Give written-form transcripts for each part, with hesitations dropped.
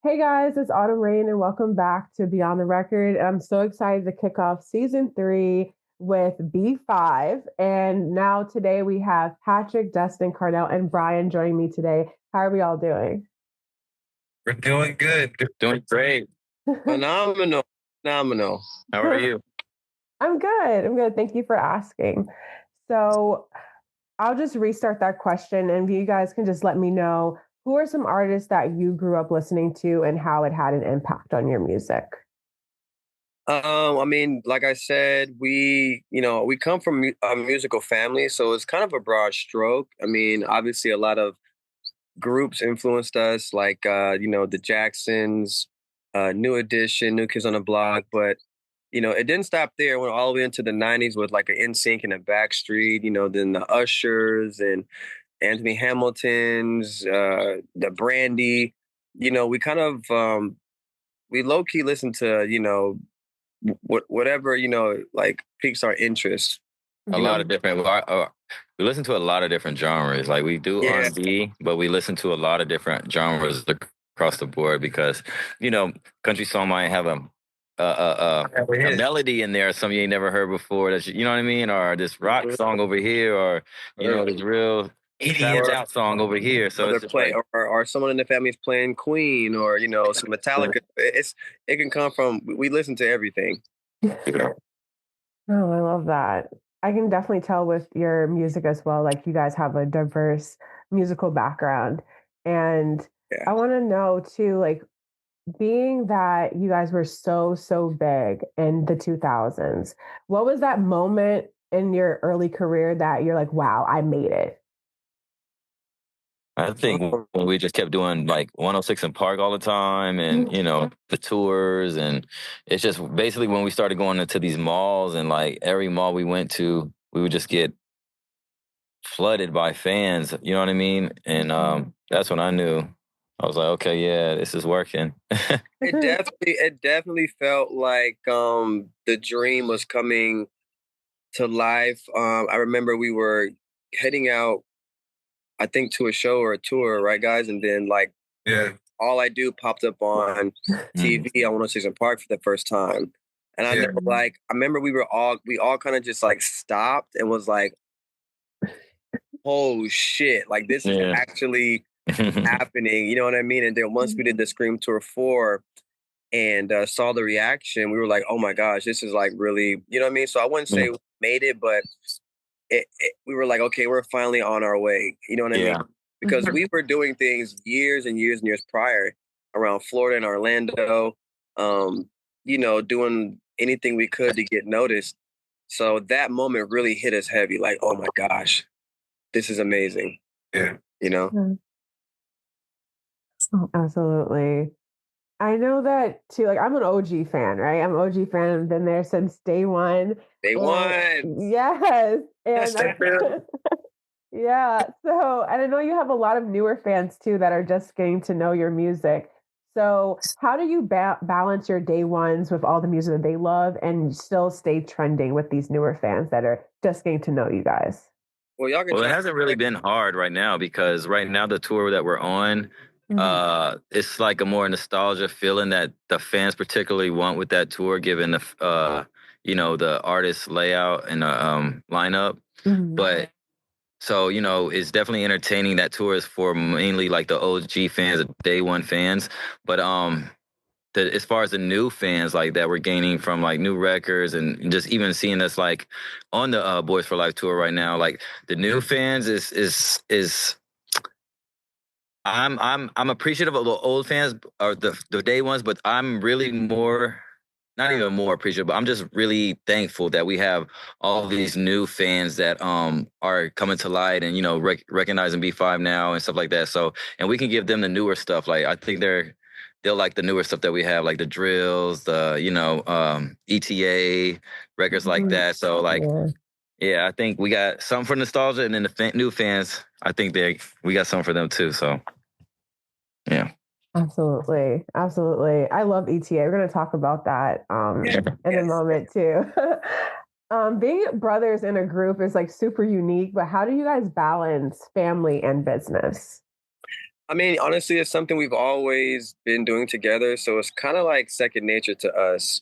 Hey guys, it's Autumn Rain, and welcome back to Beyond the Record. I'm so excited to kick off season three with B5. And now today we have Patrick, Dustin, Carnell, and Bryan joining me today. How are we all doing? We're doing good. Doing great. Phenomenal. Phenomenal. How are you? I'm good. I'm good. Thank you for asking. So I'll just restart that question, and you guys can just let me know who are some artists that you grew up listening to and how it had an impact on your music. Like I said, we come from a musical family, so it's kind of a broad stroke. Obviously, a lot of groups influenced us, like the Jacksons, New Edition, New Kids on the Block, but it didn't stop there. It went all the way into the '90s with like an NSYNC and a Backstreet. Then the Ushers and Anthony Hamilton's, the Brandy. We kind of we low key listen to whatever like piques our interest. A lot of different. We listen to a lot of different genres. Like we do Yeah. R&B, but we listen to a lot of different genres across the board because country song might have a melody in there, something you ain't never heard before. That you know what I mean, or this rock song over here, or this real standout song over here. So it's just like, or someone in the family is playing Queen, or some Metallica. It can come from. We listen to everything. Oh, I love that. I can definitely tell with your music as well. Like you guys have a diverse musical background. And Yeah. I want to know too, like being that you guys were so big in the 2000s, what was that moment in your early career that you're like, wow, I made it? I think when we just kept doing like 106 in Park all the time and, the tours. And it's just basically when we started going into these malls and like every mall we went to, we would just get flooded by fans. You know what I mean? And that's when I knew. I was like, okay, yeah, this is working. It definitely felt like the dream was coming to life. I remember we were heading out, I think, to a show or a tour, right, guys? And then All I Do popped up on TV on 106 in Park for the first time. And I remember we all kind of just like stopped and was like, oh shit, like this is actually happening. You know what I mean? And then once we did the Scream Tour 4 and saw the reaction, we were like, oh my gosh, this is like really, you know what I mean? So I wouldn't say we made it, but we were like, okay, we're finally on our way. You know what I mean? Because we were doing things years and years and years prior around Florida and Orlando, doing anything we could to get noticed. So that moment really hit us heavy, like, oh my gosh, this is amazing. Yeah. Oh, absolutely. I know that too. Like I'm an OG fan, right? I'm an OG fan. I've been there since day one. Day one. Yes. And yeah. So, and I know you have a lot of newer fans too that are just getting to know your music. So, how do you balance your day ones with all the music that they love and still stay trending with these newer fans that are just getting to know you guys? Well, it hasn't really been hard right now because right now the tour that we're on, it's like a more nostalgia feeling that the fans particularly want with that tour, given the artist layout and the lineup. But so, it's definitely entertaining. That tour is for mainly like the OG fans, the day one fans. But as far as the new fans like that we're gaining from like new records and just even seeing us like on the Boys for Life tour right now, like the new fans is I'm appreciative of the old fans or the day ones, but I'm really not even more appreciative, but I'm just really thankful that we have all these new fans that are coming to light and recognizing B5 now and stuff like that. So and we can give them the newer stuff. Like I think they'll like the newer stuff that we have, like the drills, the ETA records like that. So like. Yeah, I think we got something for nostalgia, and then the new fans, I think we got something for them too. So, yeah. Absolutely. Absolutely. I love ETA. We're going to talk about that in a moment too. Being brothers in a group is like super unique, but how do you guys balance family and business? I mean, honestly, it's something we've always been doing together, so it's kind of like second nature to us.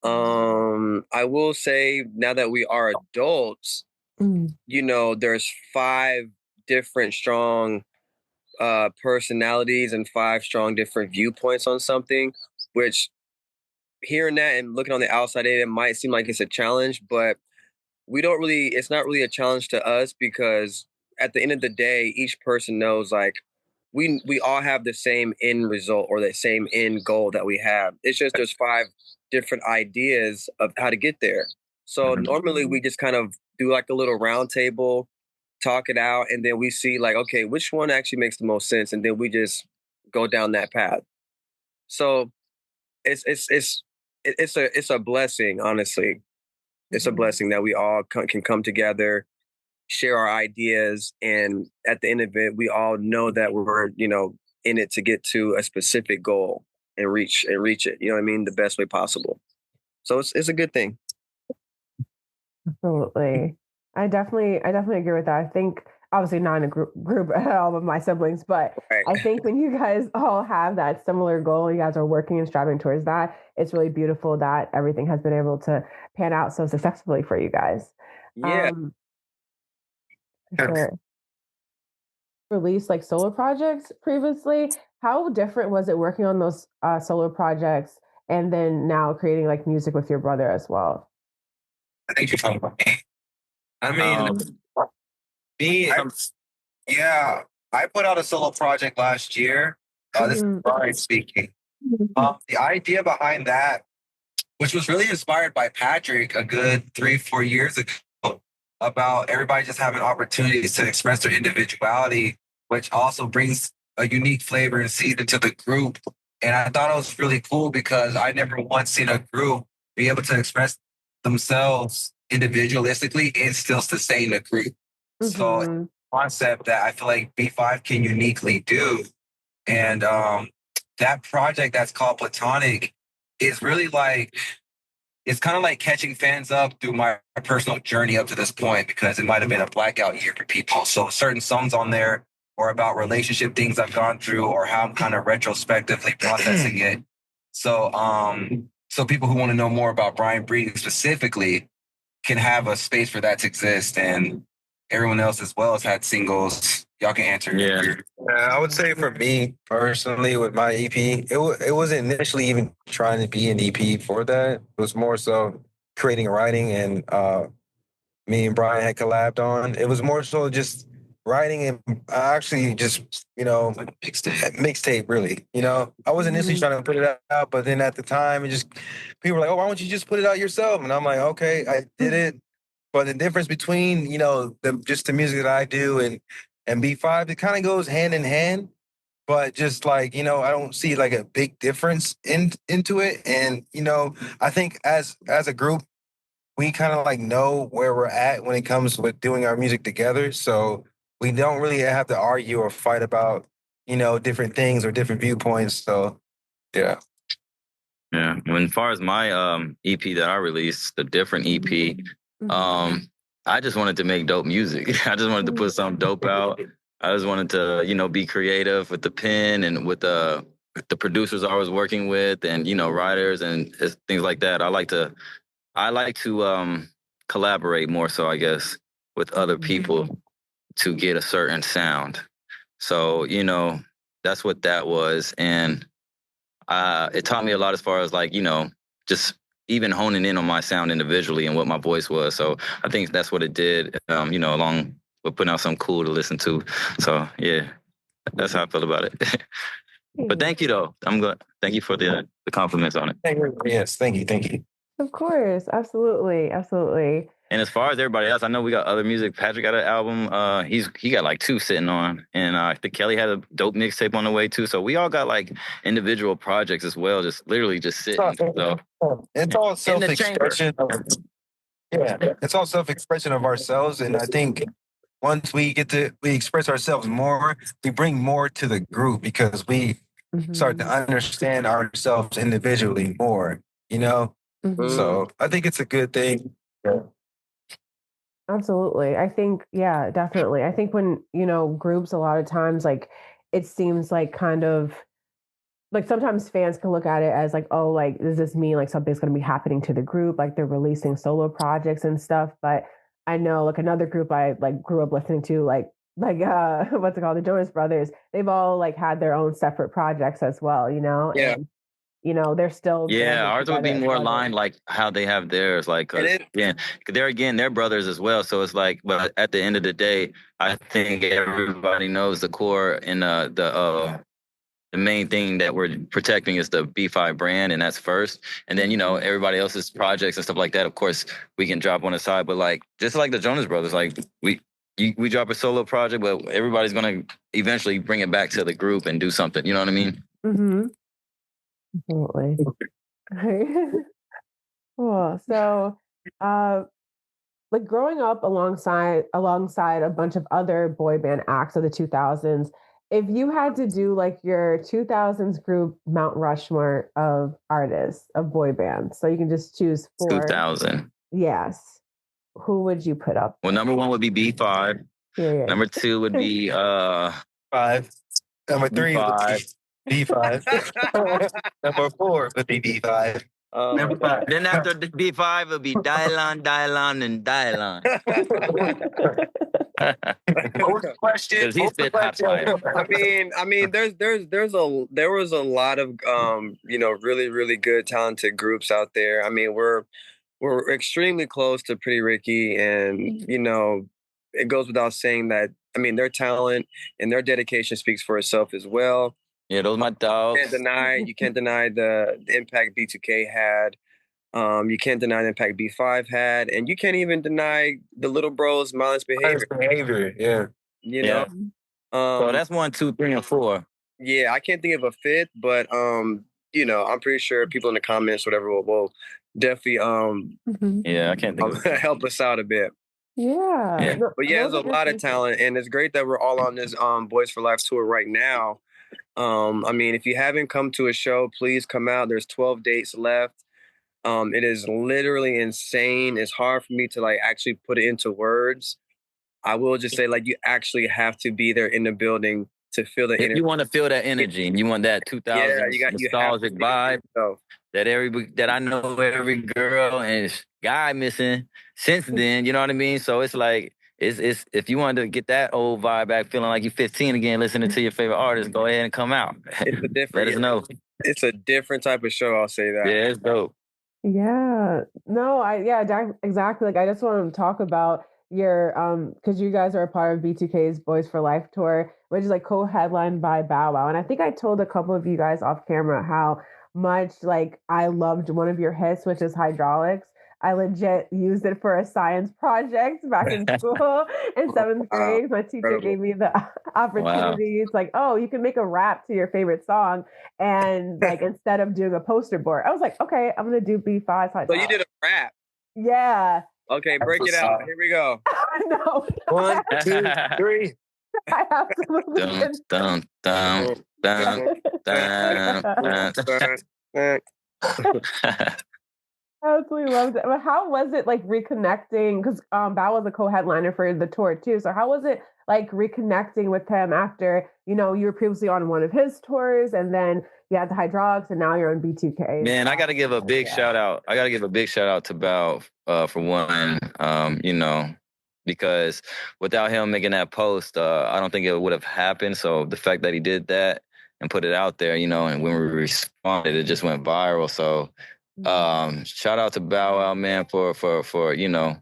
I will say now that we are adults, Mm. there's five different strong personalities and five strong different viewpoints on something, which hearing that and looking on the outside, it might seem like it's a challenge, but it's not really a challenge to us because at the end of the day, each person knows like we all have the same end result or the same end goal that we have. It's just there's five different ideas of how to get there. So normally we just kind of do like a little round table, talk it out, and then we see like, okay, which one actually makes the most sense, and then we just go down that path. So it's a blessing, honestly. It's a blessing that we all can come together, share our ideas, and at the end of it, we all know that we're in it to get to a specific goal and reach it. You know what I mean? The best way possible. So it's a good thing. Absolutely. I definitely agree with that. I think obviously not in a group at all with my siblings, but Right. I think when you guys all have that similar goal, you guys are working and striving towards that, it's really beautiful that everything has been able to pan out so successfully for you guys. Yeah. For sure. Released like solo projects previously. How different was it working on those solo projects and then now creating like music with your brother as well? I think you're talking about me. I mean, Um, me, yeah, I put out a solo project last year. This is Bryan speaking. The idea behind that, which was really inspired by Patrick a good 3-4 years ago, about everybody just having opportunities to express their individuality, which also brings a unique flavor and season to the group. And I thought it was really cool because I never once seen a group be able to express themselves individualistically and still sustain the group. So concept that I feel like B5 can uniquely do. And that project that's called Platonic is really like, it's kind of like catching fans up through my personal journey up to this point because it might have been a blackout year for people. So certain songs on there are about relationship things I've gone through or how I'm kind of retrospectively processing it. So so people who want to know more about Bryan Breeding specifically can have a space for that to exist. And everyone else as well has had singles. Y'all can answer. Yeah. I would say for me personally with my EP, it wasn't initially even trying to be an EP for that. It was more so creating writing and me and Bryan had collabed on. It was more so just writing and I actually just, mixtape really. I wasn't initially trying to put it out, but then at the time it just people were like, oh, why don't you just put it out yourself? And I'm like, okay, I did it. But the difference between, just the music that I do and B5, it kind of goes hand in hand. But just like, I don't see like a big difference into it. And, I think as a group, we kind of like know where we're at when it comes with doing our music together. So we don't really have to argue or fight about, different things or different viewpoints. So, yeah. Yeah. As far as my EP that I released, the different EP, I just wanted to make dope music. I just wanted to put something dope out. I just wanted to, be creative with the pen and with the producers I was working with and, writers and things like that. I like to collaborate more so, I guess, with other people to get a certain sound. So, that's what that was. And it taught me a lot as far as like, just even honing in on my sound individually and what my voice was. So I think that's what it did, along with putting out something cool to listen to. So yeah, that's how I feel about it. But thank you though. Thank you for the compliments on it. Yes, thank you. Of course, absolutely. And as far as everybody else, I know we got other music. Patrick got an album. He got like 2 sitting on, and I think Kelly had a dope mixtape on the way too. So we all got like individual projects as well, just literally just sitting. So it's all self-expression. It's all self-expression of ourselves, and I think once we express ourselves more, we bring more to the group because we start to understand ourselves individually more. So I think it's a good thing. Yeah. Absolutely. I think, yeah, definitely. I think when, groups a lot of times like it seems like kind of like sometimes fans can look at it as like, oh, like, does this mean like something's going to be happening to the group? Like they're releasing solo projects and stuff. But I know like another group I like grew up listening to, like what's it called? The Jonas Brothers. They've all like had their own separate projects as well, you know? Yeah. And, you know, they're still Yeah, ours would be more aligned like how they have theirs. Like, they're brothers as well. So it's like, but at the end of the day, I think everybody knows the core and the main thing that we're protecting is the B5 brand, and that's first. And then, you know, everybody else's projects and stuff like that, of course, we can drop on the side. But like, just like the Jonas Brothers, like we drop a solo project, but everybody's going to eventually bring it back to the group and do something. You know what I mean? Mm-hmm. Absolutely. Cool. So, like growing up alongside a bunch of other boy band acts of the 2000s, if you had to do like your 2000s group Mount Rushmore of artists of boy bands, so you can just choose 4. 2000. Yes. Who would you put up? Well, number 1 would be B5. Period. Number 2 would be 5. Number 3 would be B5. Number 4 would be B5. Number 5. Then after the B5, it would be Dylon, and Dylon. What was the question? Because he spit hot fire. I mean, there was a lot of you know, really, really good, talented groups out there. I mean, we're extremely close to Pretty Ricky, and you know, it goes without saying that. I mean, their talent and their dedication speaks for itself as well. Yeah, those are my dogs. You can't deny the impact B2K had. You can't deny the impact B5 had, and you can't even deny the little bros' mindless behavior. Yeah. You know. So that's 1, 2, 3, and 4. Yeah, I can't think of a fifth, but you know, I'm pretty sure people in the comments, whatever, will definitely Yeah, I can't think of help us out a bit. Yeah. But yeah, there's a lot of talent, and it's great that we're all on this Boys for Life tour right now. I mean, if you haven't come to a show, please come out. There's 12 dates left. It is literally insane. It's hard for me to like actually put it into words. I will just say, like, you actually have to be there in the building to feel the energy. If you want to feel that energy and you want that 2000 nostalgic vibe that I know every girl and guy missing since then, you know what I mean? So it's like, it's if you wanted to get that old vibe back, feeling like you're 15 again, listening to your favorite artist, go ahead and come out. It's a different, let us know. It's a different type of show, I'll say that. Yeah, it's dope. Yeah. No, exactly. Like I just want to talk about your because you guys are a part of B2K's Boys for Life tour, which is like co-headlined by Bow Wow. And I think I told a couple of you guys off camera how much like I loved one of your hits, which is Hydraulics. I legit used it for a science project back in school in 7th grade. My teacher gave me the opportunity. It's like, oh, you can make a rap to your favorite song. And like, instead of doing a poster board, I was like, okay, I'm going to do B5. So you did a rap? Yeah. Okay, break it out. Here we go. No. 1, 2, 3. I absolutely absolutely loved it. But how was it like reconnecting? Because Bow was a co-headliner for the tour too. So how was it like reconnecting with him after, you know, you were previously on one of his tours and then you had the Hydraulics and now you're on B2K? Man, I got to give a big shout out. I got to give a big shout out to Bow for one, you know, because without him making that post, I don't think it would have happened. So the fact that he did that and put it out there, you know, and when we responded, it just went viral. So shout out to Bow Wow, man, for you know,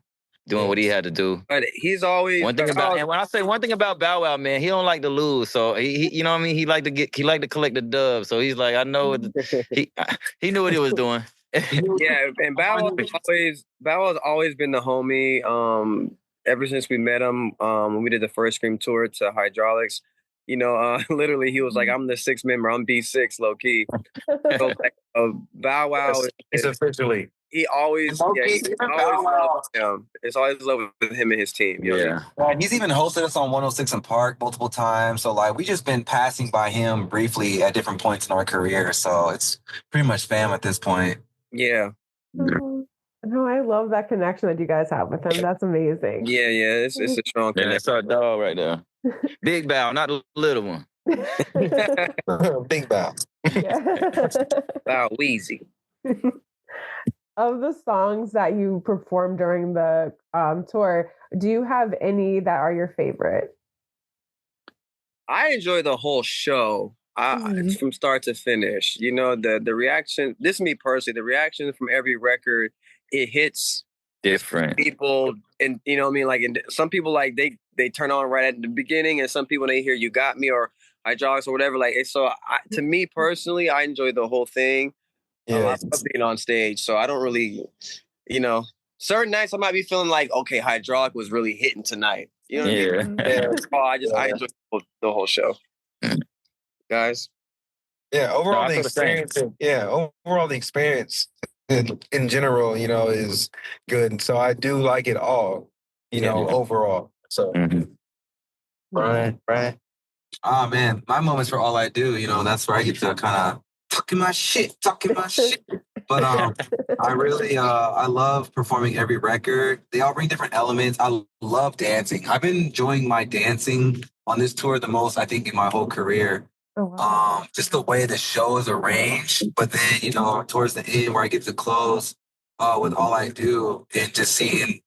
doing what he had to do. But he's always one thing about, and when I say one thing about Bow Wow, man, he don't like to lose. So he you know what I mean? He like to collect the dubs. So he's like, I know he knew what he was doing. Yeah, and Bow Wow's always been the homie. Ever since we met him, when we did the first Scream tour to Hydraulics, you know, literally he was like, I'm the 6th member, I'm B6 low key. So like, Bow Wow It's officially. He always loved him. It's always love with him and his team. You know? Yeah, he's even hosted us on 106 and Park multiple times. So like we just been passing by him briefly at different points in our career. So it's pretty much fam at this point. Yeah. No, I love that connection that you guys have with him. That's amazing. Yeah, it's a strong connection. That's our dog right there. Big Bow, not the little one. Big bow. Yeah. Wow, Wheezy. Of the songs that you performed during the tour, do you have any that are your favorite? I enjoy the whole show. From start to finish. You know, the reaction, this is me personally, the reaction from every record, it hits different people. And you know what I mean? Like, and some people, like, they turn on right at the beginning, and some people, they hear You Got Me or Hydraulics or whatever. Like, so to me personally, I enjoy the whole thing. I love being on stage, so I don't really, you know, certain nights I might be feeling like, okay, Hydraulic was really hitting tonight. You know what I mean? Yeah. I enjoy the whole show, guys. Yeah, overall the experience. Overall the experience in general, you know, is good. So I do like it all, you know, overall. So, Bryan. Oh man, my moments for All I Do, you know, that's where I get to kind of talking my shit. But I really I love performing every record. They all bring different elements. I love dancing. I've been enjoying my dancing on this tour the most, I think, in my whole career. Oh, wow. Just the way the show is arranged, but then, you know, towards the end where I get to close with All I Do, and just seeing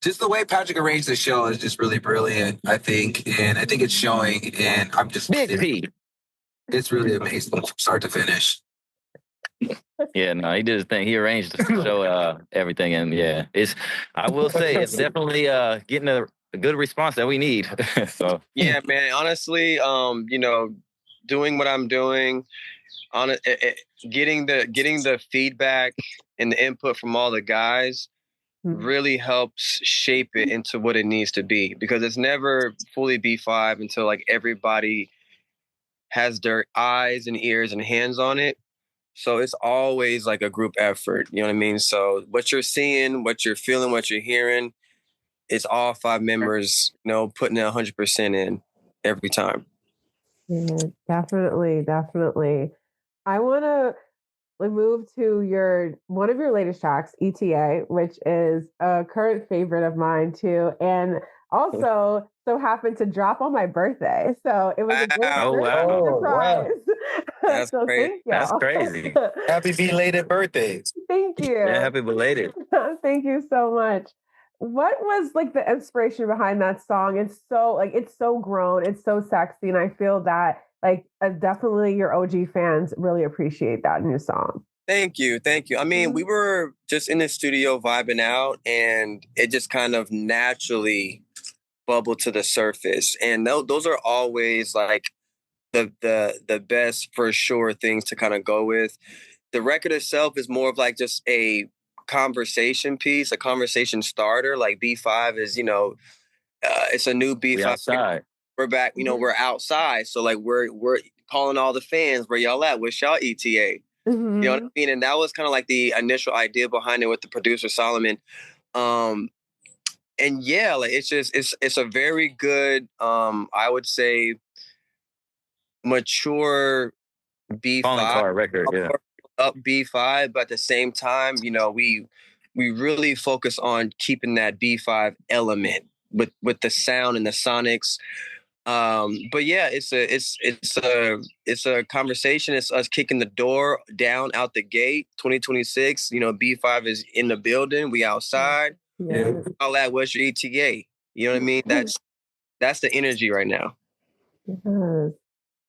just the way Patrick arranged the show is just really brilliant, I think. And I think it's showing. And I'm just Big P. It's really amazing from start to finish. Yeah, no, he did his thing. He arranged the show, everything, and yeah, I will say it's definitely getting a good response that we need. So yeah, man. Honestly, you know, doing what I'm doing, getting the feedback and the input from all the guys really helps shape it into what it needs to be, because it's never fully B5 until like everybody has their eyes and ears and hands on it. So it's always like a group effort. You know what I mean? So what you're seeing, what you're feeling, what you're hearing, it's all 5 members, you know, putting it 100% in every time. Yeah, definitely. I want to move to one of your latest tracks, ETA, which is a current favorite of mine too, and also so happened to drop on my birthday. So it was a great surprise. That's so crazy. thank y'all. That's crazy. Happy belated birthday. Thank you. Yeah, happy belated. Thank you so much. What was like the inspiration behind that song? It's so grown, it's so sexy, and I feel that definitely your OG fans really appreciate that new song. Thank you. I mean, we were just in the studio vibing out, and it just kind of naturally bubbled to the surface. And those are always like the best for sure things to kind of go with. The record itself is more of like just a conversation piece, a conversation starter. Like B5 is, you know, it's a new B5. We outside. We're back, you know, we're outside. So like we're calling all the fans, where y'all at? What's y'all ETA? You know what I mean? And that was kind of like the initial idea behind it with the producer Solomon. And yeah, like it's a very good, I would say, mature B5 calling card record, up B5, but at the same time, you know, we really focus on keeping that B5 element with the sound and the sonics. But yeah, it's a conversation. It's us kicking the door down out the gate. 2026, you know, B5 is in the building. We outside. Yeah. All that. What's your ETA? You know what I mean? That's the energy right now. Yes.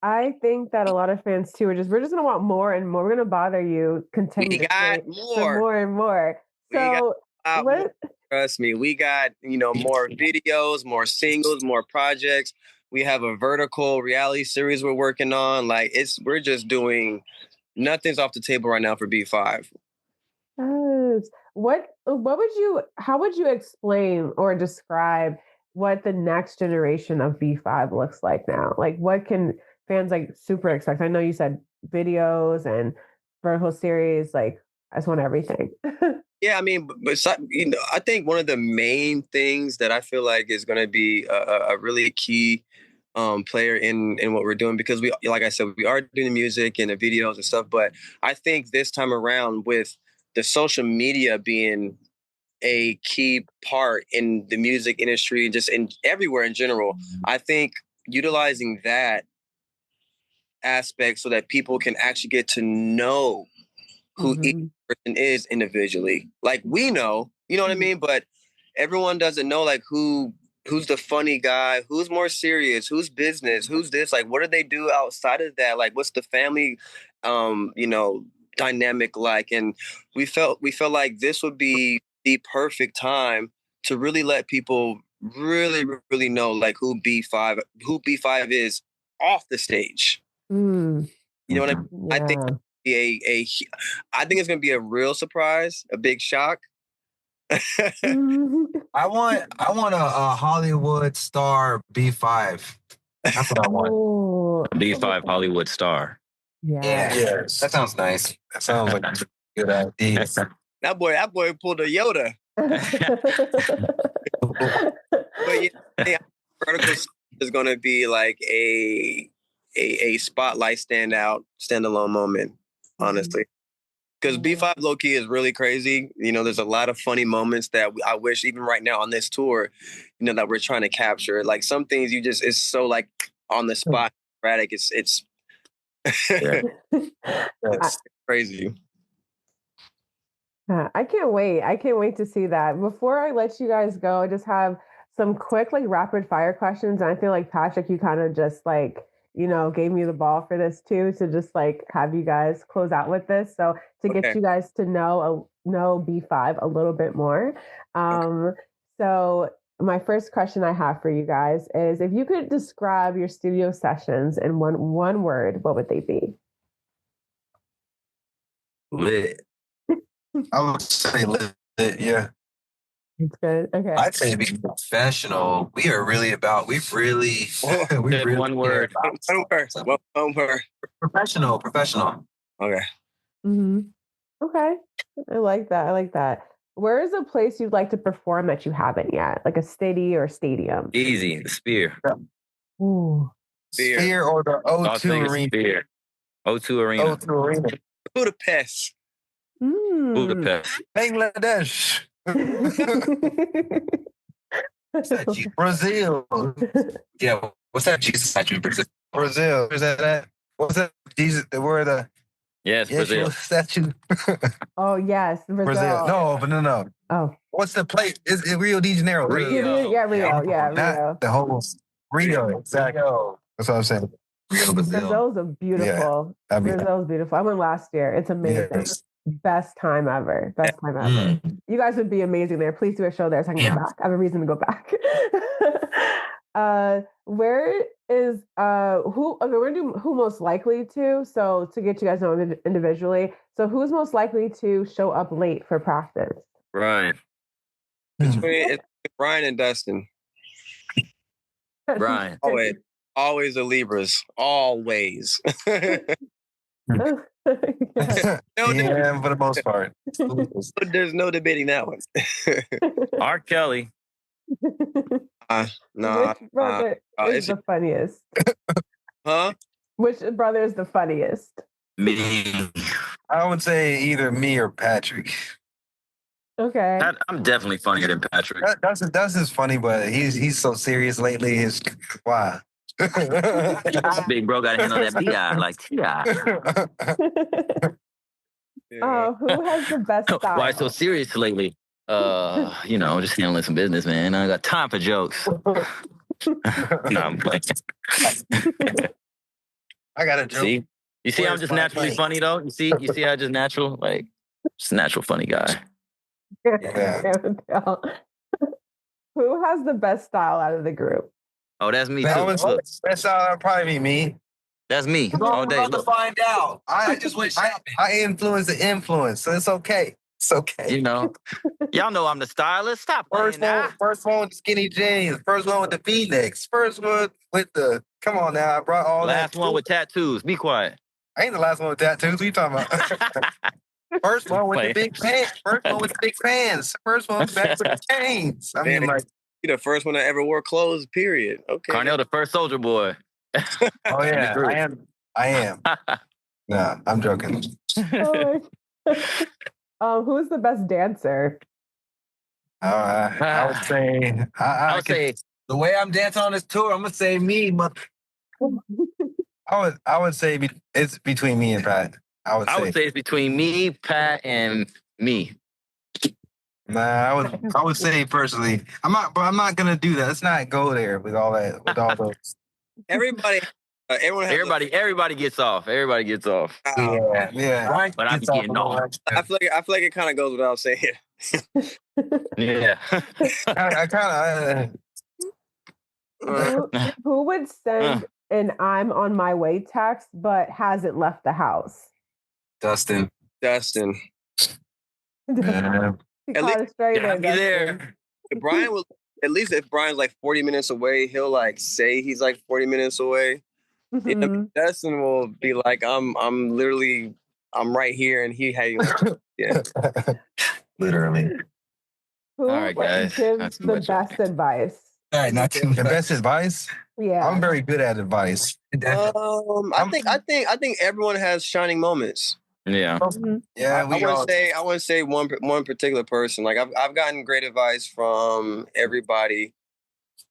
I think that a lot of fans too we're just gonna want more and more. We're gonna bother you continuously. We got more. More and more. So more. Trust me, we got, you know, more videos, more singles, more projects. We have a vertical reality series we're working on. Like we're just doing, nothing's off the table right now for B5. Yes. How would you explain or describe what the next generation of B5 looks like now? Like what can fans super expect? I know you said videos and vertical series, I just want everything. Yeah, I mean, but you know, I think one of the main things that I feel like is going to be a really key player in what we're doing, because we, like I said, we are doing the music and the videos and stuff, but I think this time around, with the social media being a key part in the music industry, just in everywhere in general, I think utilizing that aspect so that people can actually get to know who each person is individually. Like we know, you know what I mean? But everyone doesn't know like who's the funny guy, who's more serious, who's business, who's this, like what do they do outside of that? Like what's the family dynamic like? And we felt like this would be the perfect time to really let people really, really know like who B5 is off the stage. You know what I mean? Yeah. I think I think it's gonna be a real surprise, a big shock. I want a Hollywood star B5. That's what I want. B5 Hollywood star. Yeah. Yes. That sounds nice. That sounds like a good idea. That boy pulled a Yoda. But yeah, vertical is gonna be like a spotlight standalone moment, honestly. Because B5 low-key is really crazy. You know, there's a lot of funny moments that I wish even right now on this tour, you know, that we're trying to capture. Like some things it's so like on the spot, erratic. It's crazy. I can't wait. I can't wait to see that. Before I let you guys go, I just have some quick like rapid fire questions. And I feel like Patrick, you kind of just like, you know, gave me the ball for this too, to just like have you guys close out with this. So to get you guys to know B5 a little bit more. So my first question I have for you guys is, if you could describe your studio sessions in one word, what would they be? Lit. I would say lit, yeah. It's good. Okay. I'd say to be professional. We really one word. Professional. Okay. Okay. I like that. Where is a place you'd like to perform that you haven't yet? Like a city or stadium? Easy. The Sphere. Ooh. Sphere or the O2 Arena? Sphere. O2 Arena. O2 Arena. Budapest. Budapest. Bangladesh. Brazil. Yeah. What's that Jesus statue? Brazil. Is that? What's that? Jesus. Where the? Yes, Brazil. Statue. Oh yes, Brazil. No. Oh. What's the place? Is it Rio de Janeiro? Rio. Yeah, Rio. Yeah, Rio. Not the whole Rio. Exactly. That's what I'm saying. Brazil's a beautiful. Yeah. Brazil's beautiful. I went last year. It's amazing. Yes. Best time ever. You guys would be amazing there. Please do a show there so I can go back. I have a reason to go back. Where is who? Okay, we're gonna do who most likely to. So to get you guys know individually. So who's most likely to show up late for practice? Bryan. It's Bryan and Dustin. Bryan. Always the Libras. Always. Yeah, for the most part. There's no debating that one. R. Kelly. No. Which brother is the funniest? Huh? Which brother is the funniest? Me. I would say either me or Patrick. Okay. I'm definitely funnier than Patrick. Dustin's funny, but he's so serious lately. Why? Big bro got to handle that BI like T.I. Who has the best style? Why so serious lately? Just handling some business, man. I got time for jokes. No, I'm playing. I got a joke. See? You see I'm just naturally funny, though? You see how just natural? Like, just a natural funny guy. Yeah. Who has the best style out of the group? Oh, that's me, too. That style would probably be me. That's me. All day. We're about to find out. I just went shopping. I influence the influence, so it's okay. It's okay. You know, y'all know I'm the stylist. Stop first one with the skinny jeans. First one with the V-necks. First one with the, come on now, I brought all last one with tattoos. Be quiet. I ain't the last one with tattoos. What are you talking about? First one with the big pants. First one with the big pants. First one back with the chains. I mean, like, you're the first one that ever wore clothes, period. Okay. Carnell, the first soldier boy. Oh, yeah. I am. Nah, I'm joking. Who's the best dancer? I would say... I would say... The way I'm dancing on this tour, I'm going to say me, I would say it's between me and Pat. I would say it's between me, Pat, and me. Nah, I would say personally, I'm not gonna do that. Let's not go there with all that, with all those. Everybody gets off. Everybody gets off. Yeah. But I'm getting off. I feel like it kind of goes without saying. Yeah. I kind of. Who would send an "I'm on my way" text but hasn't left the house? Dustin. Yeah. At least there. Bryan will. At least if Bryan's like 40 minutes away, he'll like say he's like 40 minutes away. Mm-hmm. You know, Dustin will be like, I'm right here, and he had yeah. Literally. Who all right, guys. gives the best advice? All right, not too the best advice. Yeah, I'm very good at advice. I think everyone has shining moments. Yeah. Mm-hmm. Yeah, I wouldn't say one particular person. Like I've gotten great advice from everybody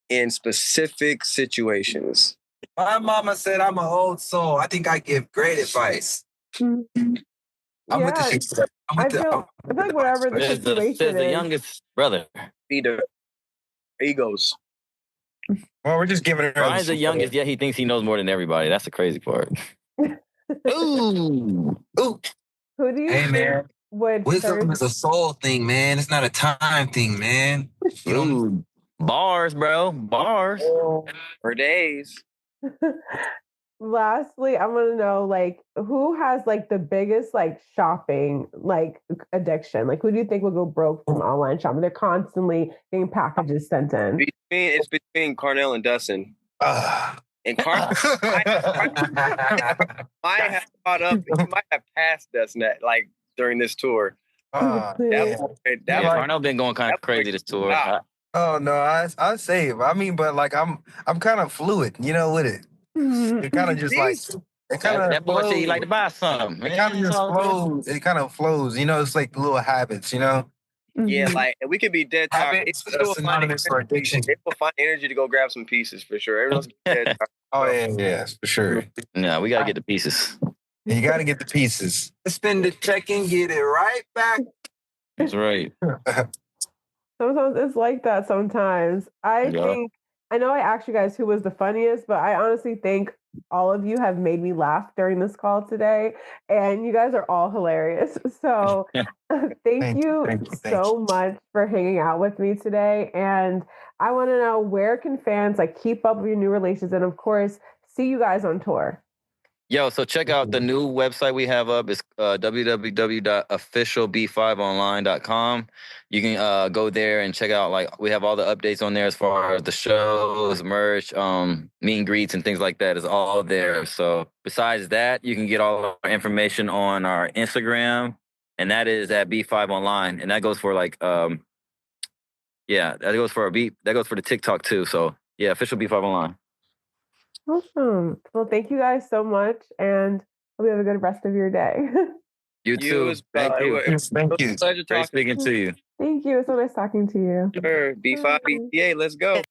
in specific situations. My mama said I'm an old soul. I think I give great advice. Mm-hmm. I'm with the I feel like whatever the situation is. The youngest brother. Either egos. Well, we're just giving it. Bryan's the youngest, yet he thinks he knows more than everybody. That's the crazy part. Ooh. Who do you think man, would wisdom is a soul thing, man. It's not a time thing, man. Ooh. Bars, bro. Bars. For days. Lastly, I want to know, like, who has like the biggest like shopping like addiction? Like, who do you think will go broke from online shopping? They're constantly getting packages sent in. It's between Carnell and Dustin. And Carnell might have caught up. He might have passed Dustin like during this tour. Carnell been going kind of crazy this tour. Oh no, I say, I mean, but like I'm kind of fluid, you know, with it. It kind of just like that boy said he like to buy something. It kind of just flows. It kind of flows, you know. It's like little habits, you know. Yeah, like we could be dead tired. It's synonymous for addiction. They will find energy to go grab some pieces for sure. Everyone's dead tired. Oh yeah, for sure. No, we gotta get the pieces. You gotta get the pieces. Spend the check and get it right back. That's right. Sometimes it's like that. Sometimes I think I know I asked you guys who was the funniest, but I honestly think all of you have made me laugh during this call today, and you guys are all hilarious. So thank you so much for hanging out with me today. And I want to know, where can fans like keep up with your new releases and of course see you guys on tour? Yo, so check out the new website we have up. It's www.officialb5online.com. You can go there and check out, like, we have all the updates on there as far as the shows, merch, meet and greets, and things like that is all there. So besides that, you can get all our information on our Instagram, and that is at B5 Online. And that goes for like, that goes for the TikTok too. So yeah, official B5 Online. Awesome. Well, thank you guys so much, and hope you have a good rest of your day. You too. Thank you. Thank you. Pleasure Great speaking to you. Thank you. It's so nice talking to you. Sure. B5 BTA, let's go.